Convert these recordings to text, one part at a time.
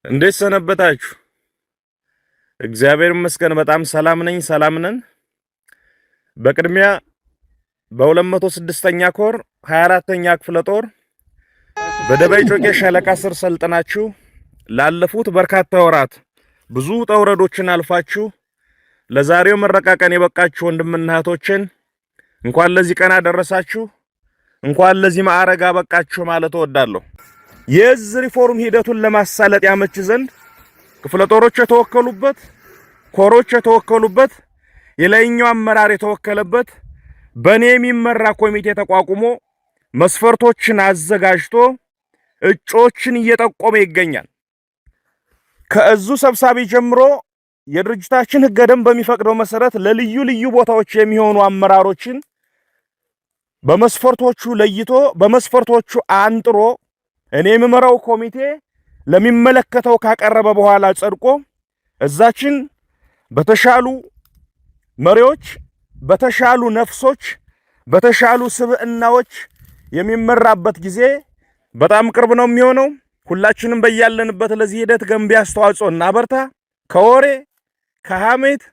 እንዴት ሰነበታችሁ? እግዚአብሔር ይመስገን በጣም ሰላም ነኝ፣ ሰላም ነን። በቅድሚያ በ206ኛ ኮር 24ኛ ክፍለ ጦር በደባይ ጮቄ ሻለቃ ስር ሰልጥናችሁ ላለፉት በርካታ ወራት ብዙ ተውረዶችን አልፋችሁ ለዛሬው መረቃቀን የበቃችሁ ወንድምና እህቶችን እንኳን ለዚህ ቀን አደረሳችሁ፣ እንኳን ለዚህ ማዕረግ አበቃችሁ ማለት እወዳለሁ። የዝ ሪፎርም ሂደቱን ለማሳለጥ ያመች ዘንድ ክፍለ ጦሮች የተወከሉበት፣ ኮሮች የተወከሉበት፣ የላይኛው አመራር የተወከለበት በኔ የሚመራ ኮሚቴ ተቋቁሞ መስፈርቶችን አዘጋጅቶ እጮችን እየጠቆመ ይገኛል። ከእዙ ሰብሳቢ ጀምሮ የድርጅታችን ህገ ደንብ በሚፈቅደው መሰረት ለልዩ ልዩ ቦታዎች የሚሆኑ አመራሮችን በመስፈርቶቹ ለይቶ በመስፈርቶቹ አንጥሮ እኔ የምመራው ኮሚቴ ለሚመለከተው ካቀረበ በኋላ ጸድቆ እዛችን በተሻሉ መሪዎች፣ በተሻሉ ነፍሶች፣ በተሻሉ ስብዕናዎች የሚመራበት ጊዜ በጣም ቅርብ ነው የሚሆነው። ሁላችንም በያለንበት ለዚህ ሂደት ገንቢ አስተዋጽኦ እናበርታ። ከወሬ ከሐሜት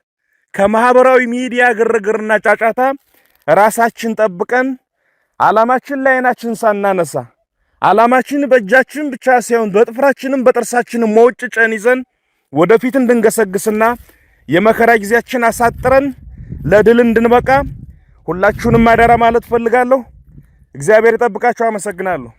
ከማህበራዊ ሚዲያ ግርግርና ጫጫታ ራሳችን ጠብቀን ዓላማችን ላይ አይናችን ሳናነሳ ዓላማችን በእጃችን ብቻ ሳይሆን በጥፍራችንም በጥርሳችንም ሞጭጨን ይዘን ወደፊት እንድንገሰግስና የመከራ ጊዜያችን አሳጥረን ለድል እንድንበቃ ሁላችሁንም አደራ ማለት ፈልጋለሁ። እግዚአብሔር ይጠብቃችሁ። አመሰግናለሁ።